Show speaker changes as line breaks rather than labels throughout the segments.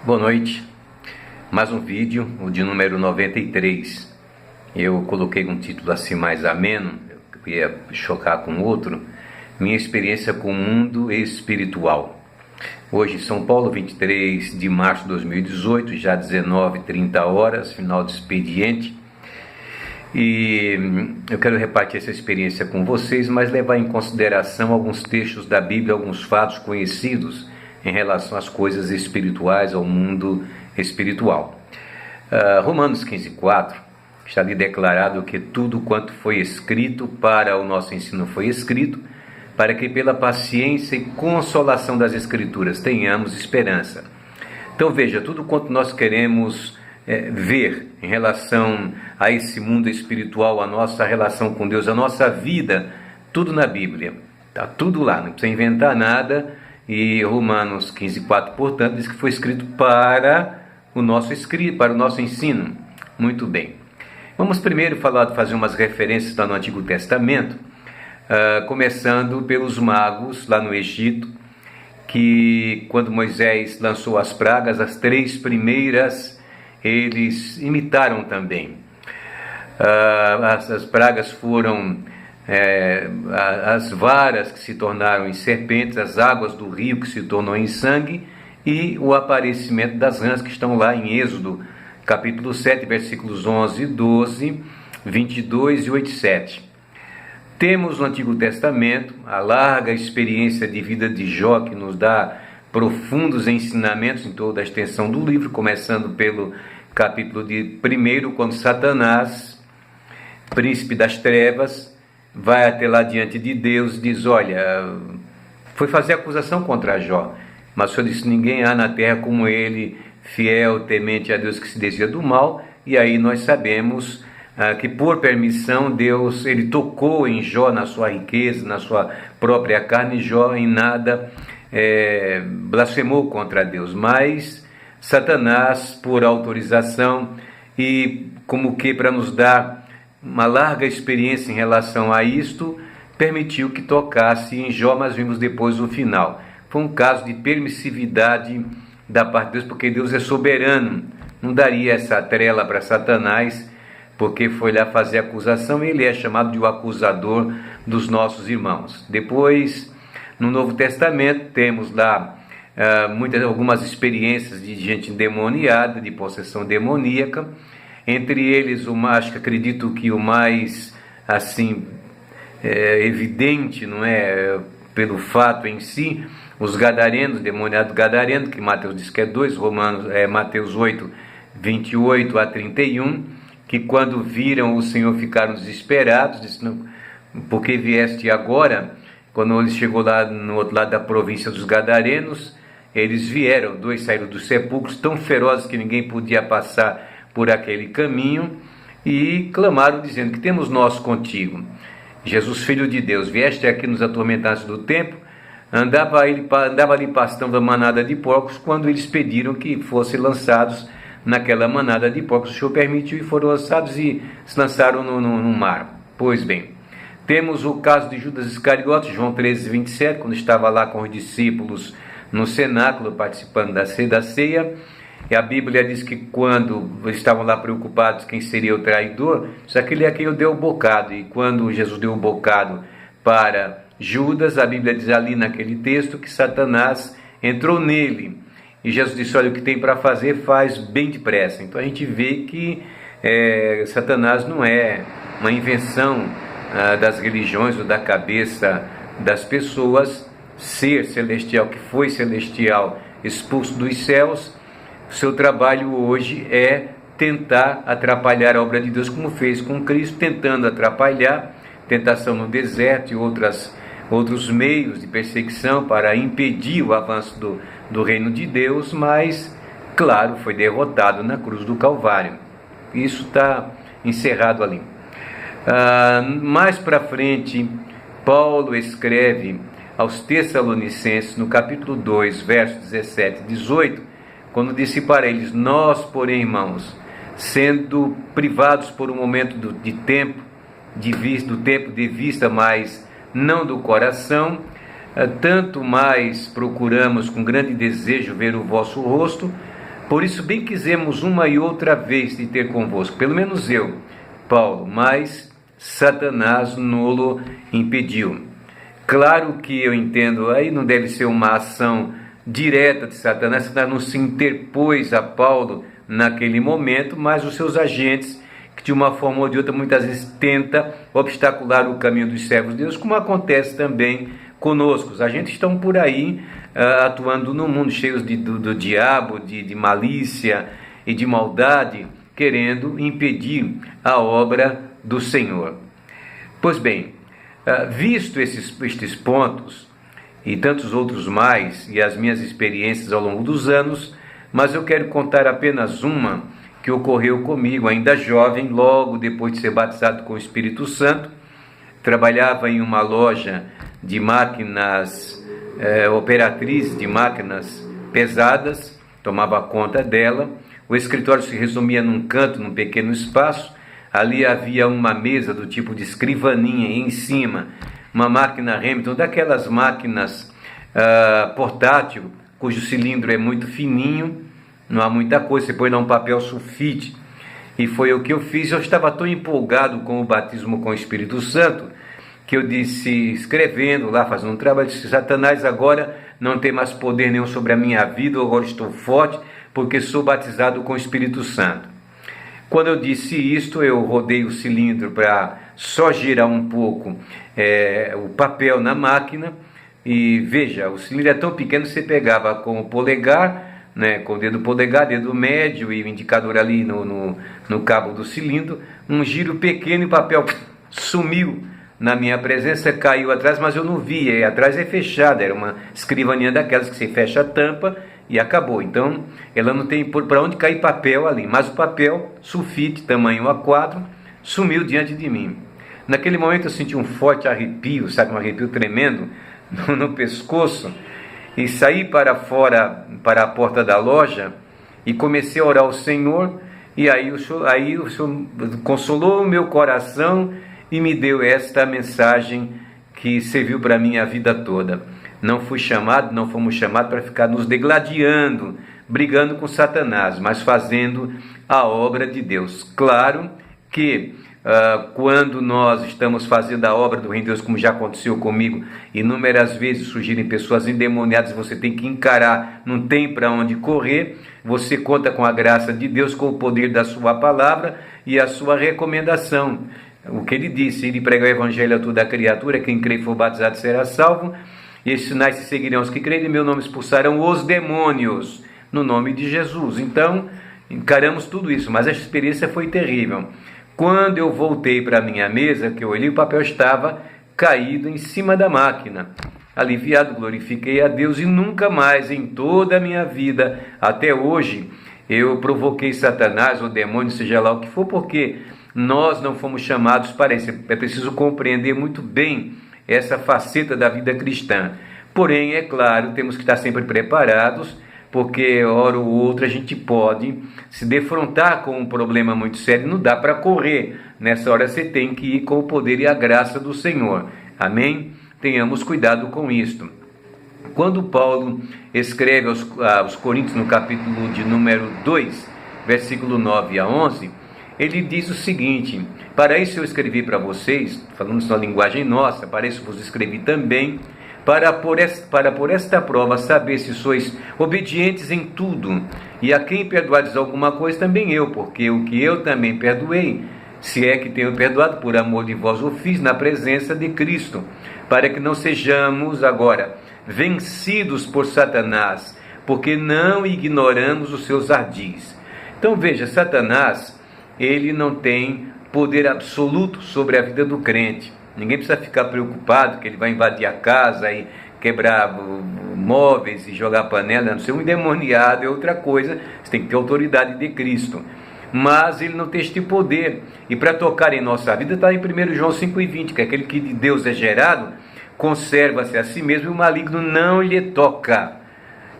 Boa noite, mais um vídeo, o de número 93. Eu coloquei um título assim mais ameno, eu ia chocar com outro, minha experiência com o mundo espiritual. Hoje, São Paulo, 23 de março de 2018, já 19h30, final de expediente. E eu quero repartir essa experiência com vocês, mas levar em consideração alguns textos da Bíblia, alguns fatos conhecidos em relação às coisas espirituais, ao mundo espiritual. Romanos 15:4 está ali declarado que tudo quanto foi escrito para o nosso ensino foi escrito, para que pela paciência e consolação das Escrituras tenhamos esperança. Então veja, tudo quanto nós queremos ver em relação a esse mundo espiritual, a nossa relação com Deus, a nossa vida, tudo na Bíblia, está tudo lá, não precisa inventar nada. E Romanos 15:4, portanto, diz que foi escrito para o nosso ensino. Muito bem. Vamos primeiro fazer umas referências lá no Antigo Testamento, começando pelos magos lá no Egito, que quando Moisés lançou as pragas, as 3 primeiras eles imitaram também. As pragas foram as varas que se tornaram em serpentes, as águas do rio que se tornou em sangue, e o aparecimento das rãs que estão lá em Êxodo, capítulo 7, versículos 11, 12, 22 e 8, 7. Temos no Antigo Testamento a larga experiência de vida de Jó, que nos dá profundos ensinamentos em toda a extensão do livro, começando pelo capítulo de 1, quando Satanás, príncipe das trevas, vai até lá diante de Deus e diz: olha, foi fazer acusação contra Jó, mas o Senhor disse: ninguém há na terra como ele, fiel, temente a Deus, que se desvia do mal. E aí nós sabemos que por permissão Deus, ele tocou em Jó na sua riqueza, na sua própria carne. Jó em nada blasfemou contra Deus, mas Satanás, por autorização e como que para nos dar uma larga experiência em relação a isto, permitiu que tocasse em Jó, mas vimos depois o final. Foi um caso de permissividade da parte de Deus, porque Deus é soberano, não daria essa trela para Satanás, porque foi lá fazer acusação, e ele é chamado de o acusador dos nossos irmãos. Depois, no Novo Testamento, temos lá algumas experiências de gente endemoniada, de possessão demoníaca. Entre eles, acredito que o mais assim evidente, não é, pelo fato em si, os gadarenos, demoniados gadarenos, que Mateus diz que é 2, Mateus 8, 28 a 31, que quando viram o Senhor ficaram desesperados, disseram: por que vieste agora? Quando ele chegou lá no outro lado da província dos gadarenos, eles vieram, 2 saíram dos sepulcros, tão ferozes que ninguém podia passar por aquele caminho, e clamaram dizendo: que temos nós contigo, Jesus, Filho de Deus? Vieste aqui nos atormentar antes do tempo? Andava ali pastando a manada de porcos, quando eles pediram que fossem lançados naquela manada de porcos. O Senhor permitiu e foram lançados e se lançaram no mar. Pois bem, temos o caso de Judas Iscariotes, João 13, 27, quando estava lá com os discípulos no cenáculo, participando da ceia. E a Bíblia diz que quando estavam lá preocupados quem seria o traidor, disse: aquele a quem eu dei o bocado. E quando Jesus deu o bocado para Judas, a Bíblia diz ali naquele texto que Satanás entrou nele. E Jesus disse: olha, o que tem para fazer, faz bem depressa. Então a gente vê que Satanás não é uma invenção das religiões ou da cabeça das pessoas. Ser celestial, que foi celestial, expulso dos céus, seu trabalho hoje é tentar atrapalhar a obra de Deus, como fez com Cristo, tentando atrapalhar, tentação no deserto e outros meios de perseguição para impedir o avanço do reino de Deus, mas, claro, foi derrotado na cruz do Calvário. Isso está encerrado ali. Mais para frente, Paulo escreve aos Tessalonicenses, no capítulo 2, versos 17 e 18, quando disse para eles: nós, porém, irmãos, sendo privados por um momento do tempo de vista, mas não do coração, tanto mais procuramos com grande desejo ver o vosso rosto, Por isso bem quisemos uma e outra vez te ter convosco, pelo menos eu, Paulo, mas Satanás nolo impediu. Claro que eu entendo, aí não deve ser uma ação direta de Satanás, Satanás não se interpôs a Paulo naquele momento, mas os seus agentes, que de uma forma ou de outra muitas vezes tenta obstacular o caminho dos servos de Deus, como acontece também conosco. Os agentes estão por aí atuando no mundo, cheios do diabo, de malícia e de maldade, querendo impedir a obra do Senhor. Pois bem, visto estes pontos e tantos outros mais, e as minhas experiências ao longo dos anos, mas eu quero contar apenas uma que ocorreu comigo, ainda jovem, logo depois de ser batizado com o Espírito Santo. Trabalhava em uma loja de máquinas, operatriz de máquinas pesadas, tomava conta dela. O escritório se resumia num canto, num pequeno espaço. Ali havia uma mesa do tipo de escrivaninha, e em cima uma máquina Hamilton, daquelas máquinas portátil, cujo cilindro é muito fininho, não há muita coisa, você põe num papel sulfite. E foi o que eu fiz. Eu estava tão empolgado com o batismo com o Espírito Santo, que eu disse, escrevendo lá, fazendo um trabalho, disse: Satanás agora não tem mais poder nenhum sobre a minha vida, agora estou forte, porque sou batizado com o Espírito Santo. Quando eu disse isto, eu rodei o cilindro para só girar um pouco o papel na máquina, e veja, o cilindro é tão pequeno que você pegava com o polegar, com o dedo polegar, dedo médio e o indicador ali no cabo do cilindro, um giro pequeno e o papel sumiu na minha presença, caiu atrás, mas eu não vi, atrás é fechada, era uma escrivaninha daquelas que você fecha a tampa e acabou. Então ela não tem para onde cair papel ali, mas o papel sulfite tamanho A4 sumiu diante de mim. Naquele momento eu senti um forte arrepio, sabe, um arrepio tremendo no pescoço, e saí para fora, para a porta da loja, e comecei a orar ao Senhor. E aí o Senhor consolou o meu coração e me deu esta mensagem que serviu para mim a vida toda. Não fomos chamados para ficar nos degladiando, brigando com Satanás, mas fazendo a obra de Deus. Claro que quando nós estamos fazendo a obra do Reino de Deus, como já aconteceu comigo, inúmeras vezes surgirem pessoas endemoniadas, você tem que encarar, não tem para onde correr, você conta com a graça de Deus, com o poder da sua palavra e a sua recomendação. O que ele disse: ele prega o evangelho a toda a criatura, quem crê e for batizado será salvo, e esses sinais se seguirão os que crerem, em meu nome expulsarão os demônios, no nome de Jesus. Então, encaramos tudo isso, mas a experiência foi terrível. Quando eu voltei para a minha mesa, que eu olhei, o papel estava caído em cima da máquina. Aliviado, glorifiquei a Deus, e nunca mais em toda a minha vida, até hoje, eu provoquei Satanás ou demônio, seja lá o que for, porque nós não fomos chamados para isso. É preciso compreender muito bem essa faceta da vida cristã. Porém, é claro, temos que estar sempre preparados, porque hora ou outra a gente pode se defrontar com um problema muito sério, não dá para correr. Nessa hora você tem que ir com o poder e a graça do Senhor. Amém? Tenhamos cuidado com isto. Quando Paulo escreve aos Coríntios, no capítulo de número 2, versículo 9 a 11, ele diz o seguinte: para isso eu escrevi para vocês, falando isso na linguagem nossa, para isso vos escrevi também, para por esta prova saber se sois obedientes em tudo, e a quem perdoardes alguma coisa, também eu, porque o que eu também perdoei, se é que tenho perdoado, por amor de vós o fiz, na presença de Cristo, para que não sejamos agora vencidos por Satanás, porque não ignoramos os seus ardis. Então veja, Satanás, ele não tem poder absoluto sobre a vida do crente. Ninguém precisa ficar preocupado que ele vai invadir a casa e quebrar móveis e jogar panela. Não ser um endemoniado é outra coisa, você tem que ter autoridade de Cristo. Mas ele não tem este poder. E para tocar em nossa vida está em 1 João 5,20, que aquele que de Deus é gerado, conserva-se a si mesmo e o maligno não lhe toca.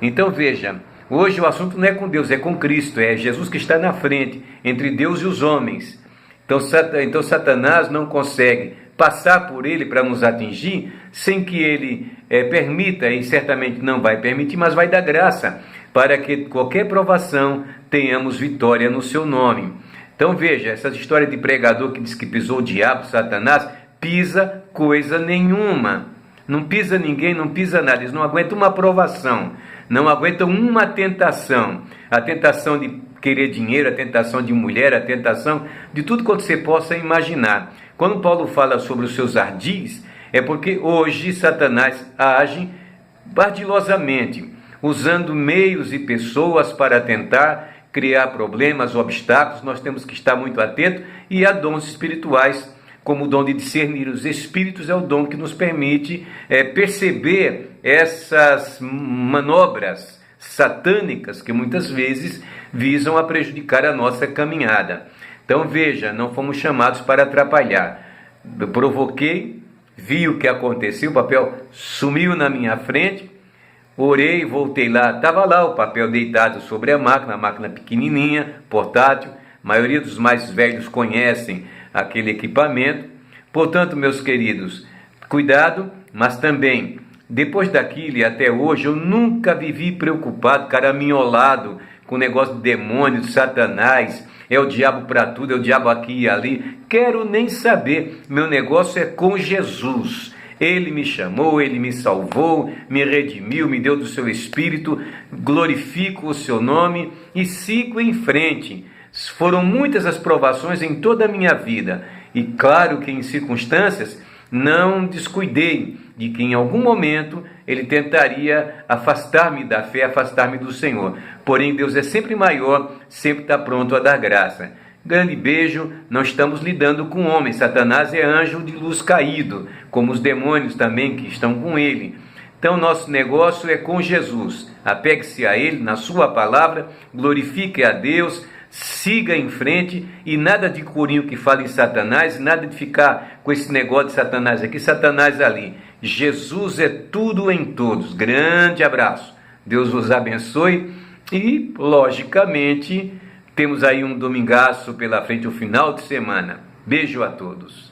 Então veja, hoje o assunto não é com Deus, é com Cristo, é Jesus que está na frente, entre Deus e os homens. Então Satanás não consegue passar por ele para nos atingir sem que ele permita, e certamente não vai permitir, mas vai dar graça para que qualquer provação tenhamos vitória no seu nome. Então veja, essa história de pregador que diz que pisou o diabo, Satanás, pisa coisa nenhuma. Não pisa ninguém, não pisa nada. Eles não aguentam uma provação, não aguentam uma tentação. A tentação de querer dinheiro, a tentação de mulher, a tentação de tudo quanto você possa imaginar. Quando Paulo fala sobre os seus ardis, é porque hoje Satanás age ardilosamente, usando meios e pessoas para tentar criar problemas, obstáculos. Nós temos que estar muito atentos, e há dons espirituais, como o dom de discernir os espíritos, é o dom que nos permite perceber essas manobras satânicas que muitas vezes visam a prejudicar a nossa caminhada. Então veja, não fomos chamados para atrapalhar. Eu provoquei, vi o que aconteceu, o papel sumiu na minha frente, orei, voltei lá, estava lá o papel deitado sobre a máquina pequenininha, portátil. A maioria dos mais velhos conhecem aquele equipamento. Portanto, meus queridos, cuidado, mas também, depois daquilo e até hoje, eu nunca vivi preocupado, caraminholado, com o negócio de demônio, de Satanás, é o diabo para tudo, é o diabo aqui e ali. Quero nem saber, meu negócio é com Jesus. Ele me chamou, Ele me salvou, me redimiu, me deu do seu Espírito, glorifico o seu nome e sigo em frente. Foram muitas as provações em toda a minha vida, e claro que em circunstâncias não descuidei de que em algum momento ele tentaria afastar-me da fé, afastar-me do Senhor. Porém, Deus é sempre maior, sempre está pronto a dar graça. Grande beijo. Não estamos lidando com homens. Satanás é anjo de luz caído, como os demônios também que estão com ele. Então, nosso negócio é com Jesus. Apegue-se a Ele, na sua palavra, glorifique a Deus, siga em frente, e nada de corinho que fala em Satanás, nada de ficar com esse negócio de Satanás aqui, Satanás ali. Jesus é tudo em todos. Grande abraço. Deus vos abençoe e, logicamente, temos aí um domingaço pela frente, o final de semana. Beijo a todos.